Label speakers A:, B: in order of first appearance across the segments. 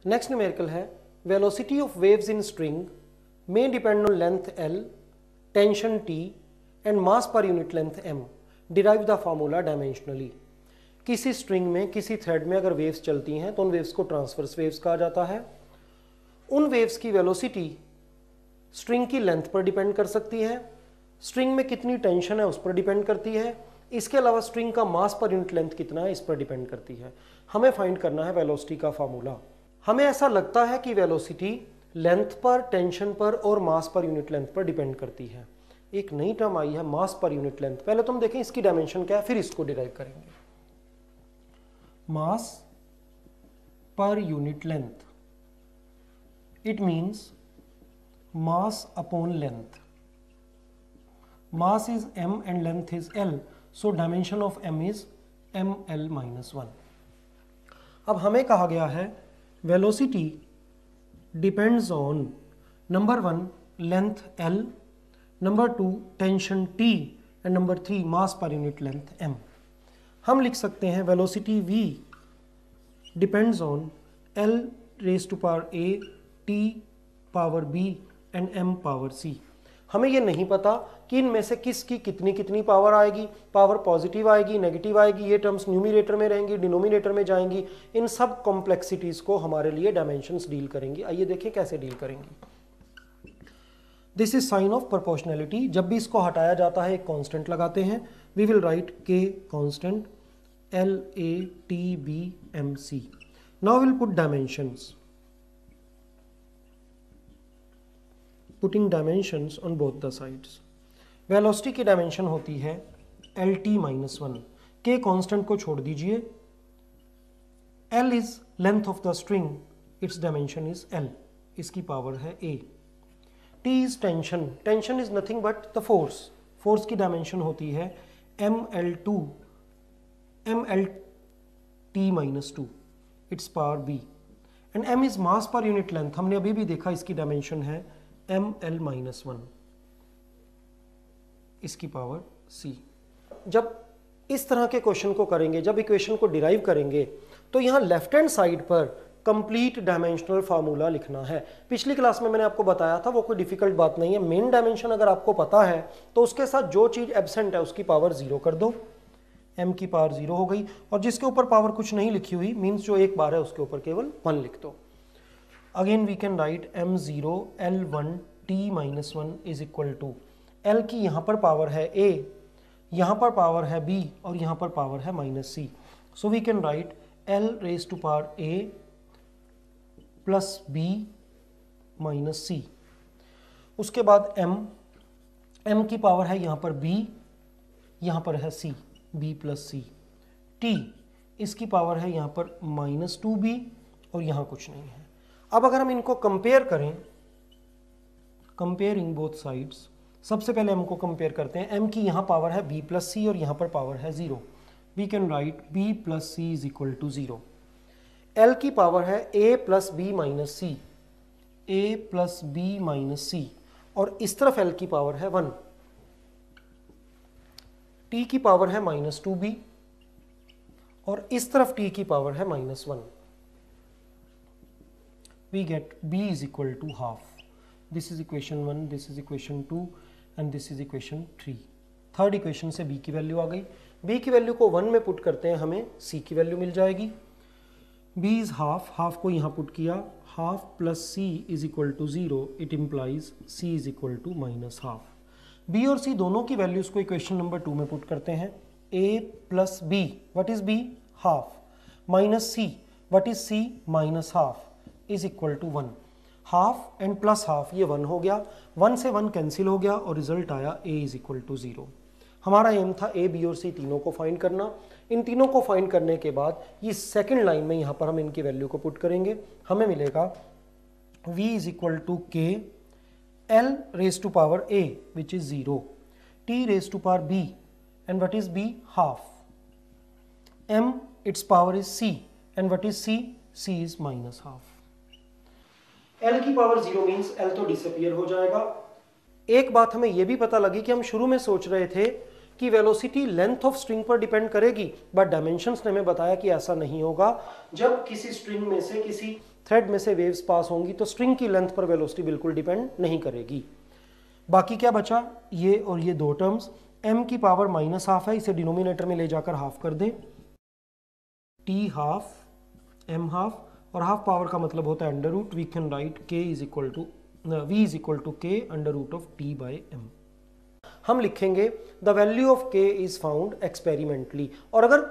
A: Next numerical है velocity of waves in string may depend on length L, tension T and mass per unit length M. Derive the formula dimensionally. किसी string में किसी thread में अगर waves चलती हैं तो उन वेव्स को ट्रांसवर्स वेव्स कहा जाता है। उन वेव्स की वेलोसिटी स्ट्रिंग की लेंथ पर डिपेंड कर सकती है, स्ट्रिंग में कितनी टेंशन है उस पर डिपेंड करती है, इसके अलावा स्ट्रिंग का मास पर यूनिट लेंथ कितना है इस पर डिपेंड करती है। हमें फाइंड करना है वेलोसिटी का फार्मूला। हमें ऐसा लगता है कि वेलोसिटी लेंथ पर, टेंशन पर और मास पर यूनिट लेंथ पर डिपेंड करती है। एक नई टर्म आई है मास पर यूनिट लेंथ। पहले तो हम देखें इसकी डायमेंशन क्या है, फिर इसको डिराइव करेंगे। मास पर unit length, it means mass upon length. Mass is m and length is l, so dimension of m is ml-1। अब हमें कहा गया है velocity depends on number 1 length L, number 2 tension T and number 3 mass per unit length M। हम लिख सकते हैं velocity V depends on L raised to power A, T power B and M power C। हमें ये नहीं पता कि इनमें से किसकी कितनी कितनी पावर आएगी, पावर पॉजिटिव आएगी, नेगेटिव आएगी, ये टर्म्स न्यूमिनेटर में रहेंगी, डिनोमिनेटर में जाएंगी। इन सब कॉम्प्लेक्सिटीज को हमारे लिए डायमेंशंस डील करेंगी। आइए देखें कैसे डील करेंगी। This is sine of proportionality. जब भी इसको हटाया जाता है एक कांस्टेंट लगाते हैं। वी विल राइट के constant LATBMC। Now will put dimensions, putting dimensions on both the sides. Velocity की डायमेंशन होती है LT-1। के कांस्टेंट को छोड़ दीजिए। L is length of the string, it's dimension is L, इसकी पावर है A। T is tension, tension is nothing but the force, force की डायमेंशन होती है MLT-2, it's power B। And M is mass पर unit length, हमने अभी भी देखा इसकी डायमेंशन है ml-1, इसकी पावर C। जब इस तरह के क्वेश्चन को करेंगे, जब इक्वेशन को डिराइव करेंगे, तो यहाँ लेफ्ट हैंड साइड पर कंप्लीट डायमेंशनल फार्मूला लिखना है। पिछली क्लास में मैंने आपको बताया था, वो कोई डिफिकल्ट बात नहीं है। मेन डायमेंशन अगर आपको पता है तो उसके साथ जो चीज एब्सेंट है उसकी पावर 0 कर दो, m की पावर 0 हो गई। और जिसके ऊपर पावर कुछ नहीं लिखी हुई, मीन्स जो एक बार है उसके ऊपर केवल 1 लिख दो। Again we can write m0 L1 T-1 is equal to L की यहाँ पर पावर है A, यहाँ पर पावर है B और यहाँ पर पावर है -C। So we can write L raise to power A plus B minus C। उसके बाद M की पावर है यहाँ पर B, यहाँ पर है C, B plus C। T इसकी पावर है यहाँ पर -2B और यहाँ कुछ नहीं है। अब अगर हम इनको कंपेयर करें, कंपेयरिंग बोथ साइड्स, सबसे पहले m को कंपेयर करते हैं। m की यहाँ पावर है b प्लस सी और यहाँ पर पावर है 0। We can write b plus C is equal to 0। l की पावर है a plus B minus C, a plus B minus C, और इस तरफ l की पावर है 1। t की पावर है -2b और इस तरफ t की पावर है -1। we get b is equal to half. This is equation 1, this is equation 2 and this is equation 3। Third equation से b की वैल्यू आ गई। b की वैल्यू को 1 में पुट करते हैं, हमें c की वैल्यू मिल जाएगी। b इज हाफ, हाफ को यहाँ पुट किया, half plus c is equal to 0, it implies c is equal to -half. b और c दोनों की वैल्यूज को इक्वेशन नंबर 2 में पुट करते हैं। a plus b, what is b? Half, minus c, what is c? -Half, is equal to 1। Half and plus half ये 1 हो गया, 1 से 1 कैंसिल हो गया और रिजल्ट आया a इज इक्वल टू 0। हमारा एम था a, b और c तीनों को फाइंड करना। इन तीनों को फाइंड करने के बाद ये सेकंड लाइन में यहाँ पर हम इनकी वैल्यू को पुट करेंगे। हमें मिलेगा v is equal to k l raise to power a which is 0, t raise to power b and what is b? Half, m its power is c and what is c? c is -half. L की power 0 means L तो disappear हो जाएगा। एक बात हमें यह भी पता लगी कि हम शुरू में सोच रहे थे कि वेलोसिटी लेंथ ऑफ स्ट्रिंग पर डिपेंड करेगी, बट डायमेंशंस ने हमें बताया कि ऐसा नहीं होगा। जब किसी स्ट्रिंग में से, किसी थ्रेड में से वेव्स पास होंगी तो स्ट्रिंग की लेंथ पर वेलोसिटी बिल्कुल डिपेंड नहीं करेगी। बाकी क्या बचा, ये और ये दो टर्म्स, m की पावर -½ है, इसे डिनोमिनेटर में ले जाकर हाफ कर दें, t हाफ m हाफ, और हाफ पावर का मतलब होता है under root. We can write v is equal to k under root of t by m। हम लिखेंगे the value of k is found experimentally. और अगर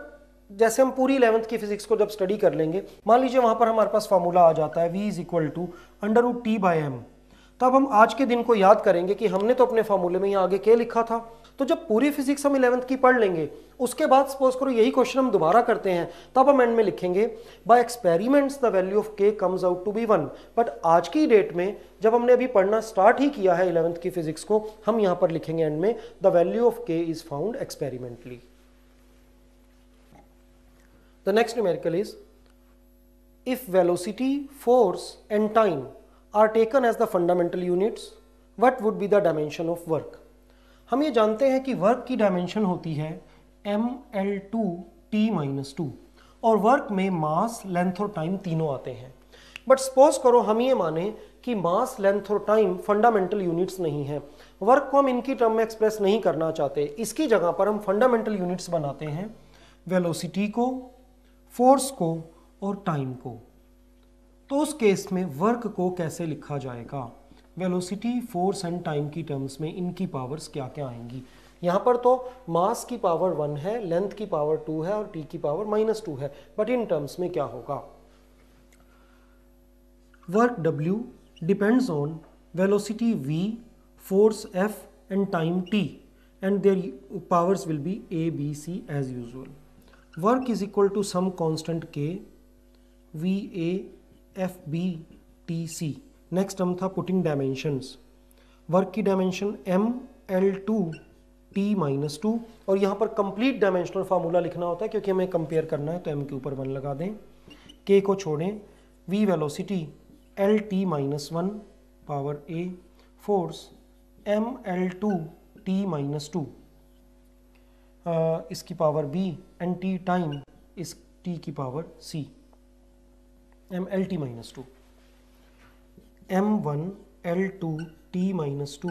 A: जैसे हम पूरी 11th की फिजिक्स को जब स्टडी कर लेंगे, मान लीजिए वहां पर हमारे पास फॉर्मूला आ जाता है v is equal to under root t by m, तब हम आज के दिन को याद करेंगे कि हमने तो अपने फॉर्मूले में यहाँ आगे k लिखा था। तो जब पूरी फिजिक्स हम 11th की पढ़ लेंगे, उसके बाद सपोज करो यही क्वेश्चन हम दोबारा करते हैं, तब हम एंड में लिखेंगे by experiments the value of k comes out to be 1। But आज की डेट में जब हमने अभी पढ़ना स्टार्ट ही किया है 11th की फिजिक्स को, हम यहां पर लिखेंगे एंड में the value of k is found experimentally. The next numerical is if velocity, force and time are taken as the fundamental units, what would be the dimension of work? हम ये जानते हैं कि वर्क की dimension होती है mL2T-2 और work में मास, लेंथ और टाइम तीनों आते हैं। बट सपोज करो हम ये माने कि मास, लेंथ और टाइम फंडामेंटल यूनिट्स नहीं है, वर्क को हम इनकी टर्म में एक्सप्रेस नहीं करना चाहते, इसकी जगह पर हम फंडामेंटल यूनिट्स बनाते हैं वेलोसिटी को, फोर्स को और टाइम को। तो उस केस में वर्क को कैसे लिखा जाएगा? वेलोसिटी, फोर्स एंड टाइम की टर्म्स में इनकी पावर्स क्या क्या आएंगी? यहाँ पर तो मास की पावर 1 है, लेंथ की पावर 2 है और टी की पावर -2 है, बट इन टर्म्स में क्या होगा? Work W depends on velocity V, force F and time T and their powers will be A, B, C as usual. Work is equal to some constant K, VA, FB/TC। Next term था putting dimensions. Work की dimension mL2T-2 और यहाँ पर complete dimensional formula लिखना होता है क्योंकि हमें कंपेयर करना है, तो m के ऊपर 1 लगा दें, k को छोड़ें, v velocity LT-1 power a, force mL2T-2 इसकी power b and t time इस t की पावर c, mLT-2, m1L2T-2।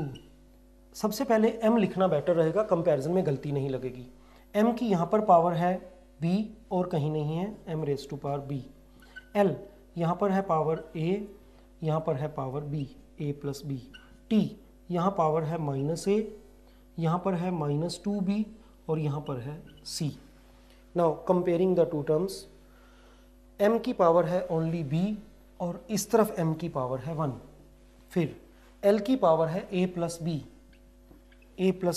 A: सबसे पहले m लिखना बेटर रहेगा, कंपैरिजन में गलती नहीं लगेगी। m की यहाँ पर पावर है b और कहीं नहीं है, m raise to power b। l यहाँ पर है पावर a, यहाँ पर है power b, a plus b। t यहाँ पावर है -a, यहाँ पर है -2b और यहाँ पर है c। Now comparing the two terms, m की पावर है ओनली b और इस तरफ m की पावर है 1। फिर l की पावर है a प्लस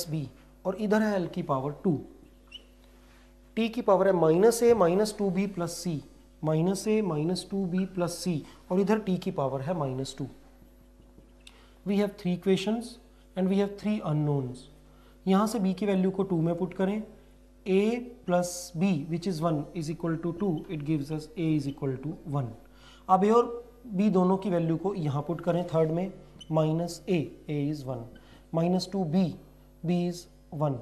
A: b और इधर है l की पावर 2। t की पावर है -a-2b plus c, -a-2b plus c और इधर t की पावर है -2। We have 3 equations and we have 3 unknowns. यहाँ से b की वैल्यू को 2 में पुट करें, a plus b which is 1 is equal to 2, it gives us a is equal to 1। अब a और b दोनों की वैल्यू को यहाँ पुट करें थर्ड में, -a is 1, -2b b is 1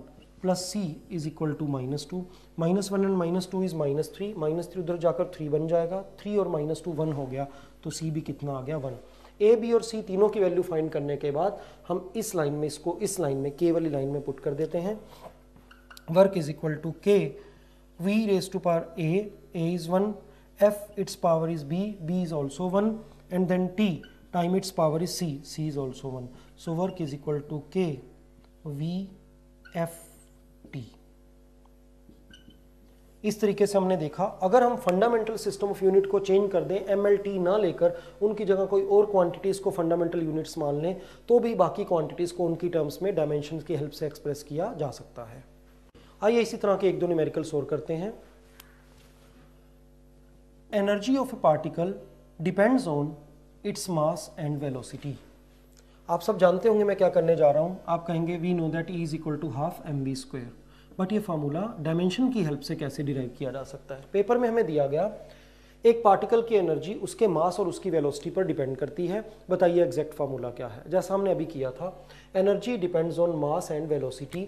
A: plus c is equal to -2, -1 and -2 is -3, -3 उधर जाकर 3 बन जाएगा, 3 और -2 1 हो गया, तो c भी कितना आ गया 1। a, b और c तीनों की वैल्यू फाइंड करने के बाद हम इस लाइन में इसको इस लाइन में k वाली लाइन में पुट कर देते हैं। Work is equal to k, v raise to power a is 1, f its power is b is also 1 and then t time its power is c is also 1, so work is equal to k v f t। इस तरीके से हमने देखा अगर हम fundamental system of unit को change कर दें, MLT ना लेकर उनकी जगह कोई और क्वांटिटीज को फंडामेंटल यूनिट्स मान लें, तो भी बाकी क्वांटिटीज को उनकी टर्म्स में डायमेंशंस की हेल्प से एक्सप्रेस किया जा सकता है। आइए इसी तरह के 1-2 न्यूमेरिकल्स और करते हैं। Energy of A particle depends on its mass and velocity. आप सब जानते होंगे मैं क्या करने जा रहा हूं। आप कहेंगे we know that E is equal to half mv², but ये फार्मूला डायमेंशन की हेल्प से कैसे डिराइव किया जा सकता है? पेपर में हमें दिया गया एक पार्टिकल की एनर्जी उसके मास और उसकी वेलोसिटी पर डिपेंड करती है, बताइए एग्जैक्ट फार्मूला क्या है? जैसा हमने अभी किया था, energy depends on mass and velocity,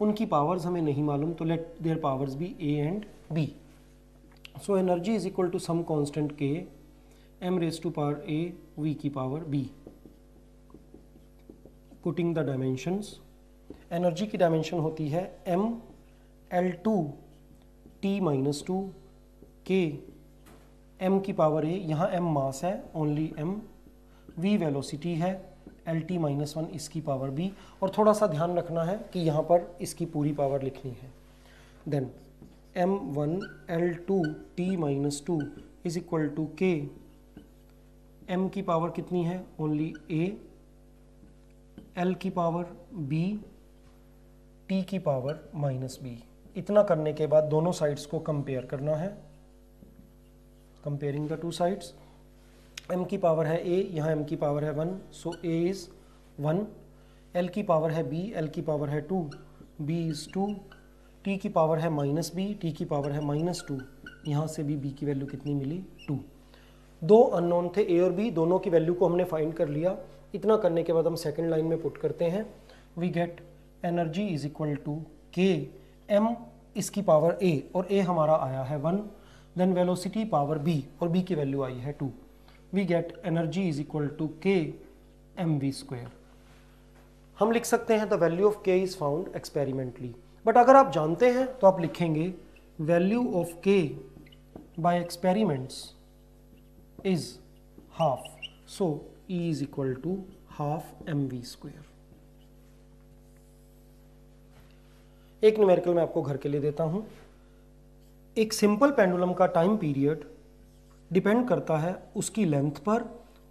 A: उनकी पावर्स हमें नहीं मालूम, तो let their powers be A and B. So energy is equal to some constant के m raise to power a v की power b। Putting the dimensions, energy की dimension होती है m L2 t minus 2 k m की power a, यहाँ m mass है, only m, v velocity है, LT minus 1 इसकी पावर b, और थोड़ा सा ध्यान रखना है कि यहाँ पर इसकी पूरी पावर लिखनी है। Then m1 L2 t minus 2 is equal to k, m की पावर कितनी है, ओनली a, l की पावर b, t की पावर माइनस b। इतना करने के बाद दोनों साइड्स को कंपेयर करना है, comparing the two sides. m की पावर है a, यहाँ m की पावर है 1, सो a इज 1, l की पावर है b, l की पावर है 2, b इज 2, t की पावर है माइनस b, t की पावर है माइनस 2, यहाँ से भी b की वैल्यू कितनी मिली, 2। दो अननोन थे a और b, दोनों की वैल्यू को हमने फाइंड कर लिया। इतना करने के बाद हम सेकंड लाइन में पुट करते हैं, we get energy is equal to k m इसकी पावर a, और a हमारा आया है 1, देन वेलोसिटी पावर b, और b की वैल्यू आई है 2। We get energy is equal to k mv square. हम लिख सकते हैं the value of k is found experimentally, but अगर आप जानते हैं तो आप लिखेंगे value of k by experiments is half, so E is equal to half mv square. एक न्यूमेरिकल मैं आपको घर के लिए देता हूं। एक सिंपल पेंडुलम का टाइम पीरियड डिपेंड करता है उसकी लेंथ पर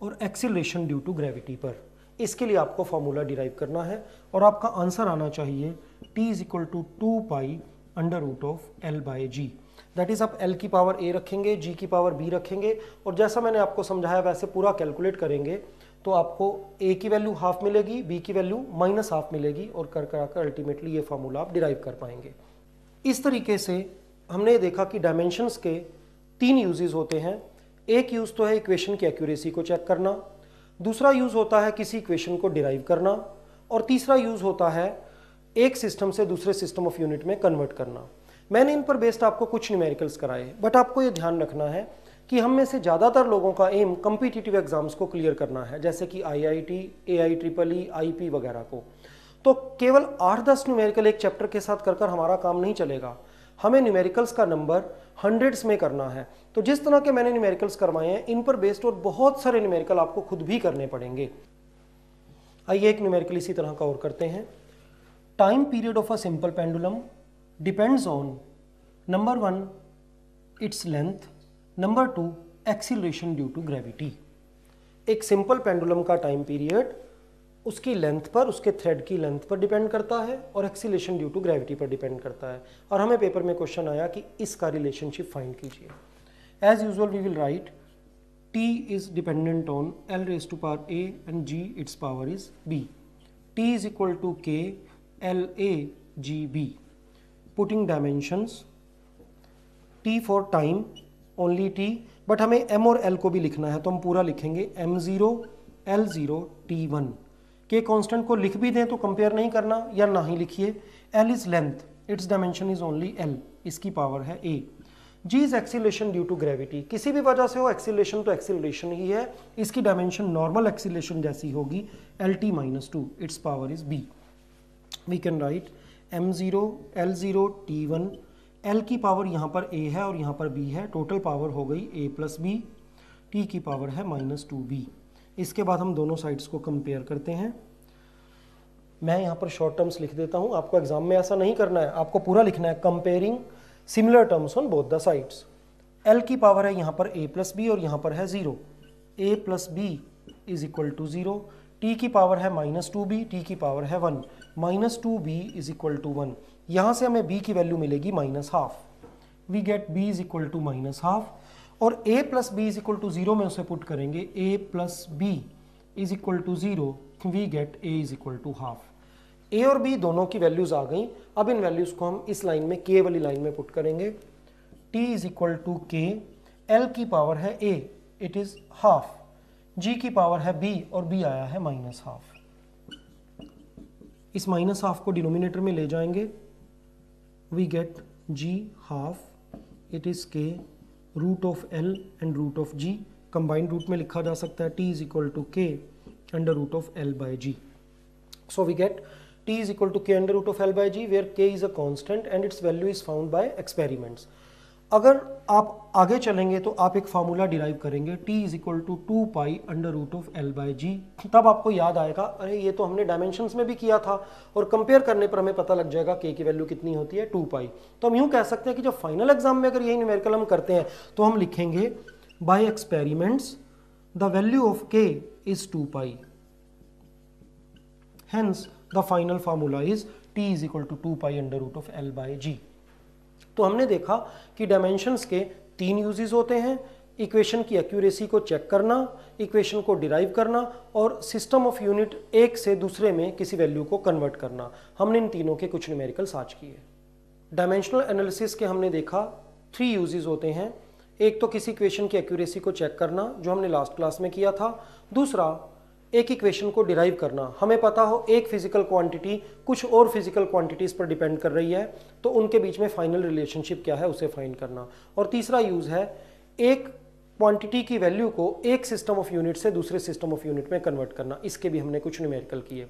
A: और एक्सीलरेशन ड्यू टू ग्रेविटी पर। इसके लिए आपको फॉर्मूला डिराइव करना है और आपका आंसर आना चाहिए t is equal to 2 pi under root of l by g. That is आप l की पावर a रखेंगे, g की पावर b रखेंगे, और जैसा मैंने आपको समझाया वैसे पूरा कैलकुलेट करेंगे तो आपको a की वैल्यू हाफ मिलेगी, b की वैल्यू माइनस हाफ मिलेगी, और कर कर अल्टीमेटली ये फॉर्मूला आप डिराइव कर पाएंगे। इस तरीके से हमने देखा कि डायमेंशंस के 3 यूजेस होते हैं। एक यूज तो है इक्वेशन की एक्यूरेसी को चेक करना, दूसरा यूज होता है किसी इक्वेशन को डिराइव करना, और तीसरा यूज होता है एक सिस्टम से दूसरे सिस्टम ऑफ यूनिट में कन्वर्ट करना। मैंने इन पर बेस्ड आपको कुछ न्यूमेरिकल्स कराए, बट आपको ये ध्यान रखना है कि हम में से ज़्यादातर लोगों का एम कम्पिटिटिव एग्जाम्स को क्लियर करना है, जैसे कि IIT, AIEEE, IP वगैरह को। तो केवल 8-10 न्यूमेरिकल एक चैप्टर के साथ कर हमारा काम नहीं चलेगा, हमें न्यूमेरिकल्स का नंबर हंड्रेड्स में करना है। तो जिस तरह के मैंने न्यूमेरिकल्स करवाए हैं इन पर बेस्ड और बहुत सारे न्यूमेरिकल आपको खुद भी करने पड़ेंगे। आइए एक न्यूमेरिकल इसी तरह का और करते हैं। Time period of a simple pendulum depends on number 1 its length, number 2 acceleration due to gravity. एक सिंपल पेंडुलम का टाइम पीरियड उसकी लेंथ पर, उसके थ्रेड की लेंथ पर डिपेंड करता है और एक्सीलरेशन ड्यू टू ग्रेविटी पर डिपेंड करता है। और हमें पेपर में क्वेश्चन आया कि इसका रिलेशनशिप फाइंड कीजिए। As usual we will write t is dependent on l raised to power a and g its power is b. t is equal to k l a g b. Putting dimensions, t for time only t, but हमें m और l को भी लिखना है तो हम पूरा लिखेंगे m0 l0 t1। के कांस्टेंट को लिख भी दें तो कंपेयर नहीं करना, या ना ही लिखिए। l is length, its dimension is only l, इसकी पावर है a। g is acceleration due to gravity, किसी भी वजह से हो एक्सीलरेशन तो एक्सीलरेशन ही है, इसकी डायमेंशन नॉर्मल एक्सीलरेशन जैसी होगी lt minus 2, its power is b। We can write m0 l0 t1, l की पावर यहाँ पर a है और यहाँ पर b है, टोटल पावर हो गई a प्लस b, t की पावर है माइनस 2b। इसके बाद हम दोनों साइड्स को कंपेयर करते हैं। मैं यहाँ पर शॉर्ट टर्म्स लिख देता हूँ, आपको एग्जाम में ऐसा नहीं करना है, आपको पूरा लिखना है comparing similar terms on both the sides. l की पावर है यहाँ पर a प्लस बी और यहाँ पर है 0, a plus b is equal to 0, t की पावर है माइनस 2b, t की पावर है 1, minus 2b is equal to 1। यहाँ से हमें b की वैल्यू मिलेगी minus half, we get b is equal to minus half, और a plus b is equal to 0 में उसे पुट करेंगे, a plus b is equal to 0, we get a is equal to half. a और b दोनों की values आ गई। अब इन values को हम इस लाइन में k वाली लाइन में पुट करेंगे। t is equal to k, l की पावर है a, it is half, g की पावर है b और b आया है माइनस हाफ। इस माइनस हाफ को डिनोमिनेटर में ले जाएंगे, we get g half, it is k root of l and root of g, combined root में लिखा जा सकता है t is equal to k under root of l by g. So we get t is equal to k under root of L by g where k is a constant and its value is found by experiments. अगर आप आगे चलेंगे तो आप एक formula derive करेंगे t is equal to 2 pi under root of L by g. तब आपको याद आएगा अरे ये तो हमने डायमेंशंस में भी किया था और कंपेयर करने पर हमें पता लग जाएगा k की वैल्यू कितनी होती है 2 pi. तो हम यूं कह सकते हैं कि जब फाइनल एग्जाम में अगर यही न्यूमेरिकल हम करते हैं तो हम लिखेंगे by experiments the value of k is 2 pi. Hence the final formula is t is equal to 2 pi under root of L by g. तो हमने देखा कि डायमेंशंस के 3 यूजेस होते हैं, इक्वेशन की एक्यूरेसी को चेक करना, इक्वेशन को डिराइव करना और सिस्टम ऑफ यूनिट एक से दूसरे में किसी वैल्यू को कन्वर्ट करना. हमने इन तीनों के कुछ न्यूमेरिकल्स आज किए. डायमेंशनल एनालिसिस के हमने देखा 3 यूजेस होते हैं. एक तो किसी इक्वेशन की एक्यूरेसी को चेक करना जो हमने लास्ट क्लास में किया था. दूसरा एक इक्वेशन को डिराइव करना, हमें पता हो एक फिजिकल क्वांटिटी कुछ और फिजिकल क्वांटिटीज पर डिपेंड कर रही है तो उनके बीच में फाइनल रिलेशनशिप क्या है उसे फाइंड करना. और तीसरा यूज है एक क्वांटिटी की वैल्यू को एक सिस्टम ऑफ यूनिट से दूसरे सिस्टम ऑफ यूनिट में कन्वर्ट करना. इसके भी हमने कुछ न्यूमेरिकल किए.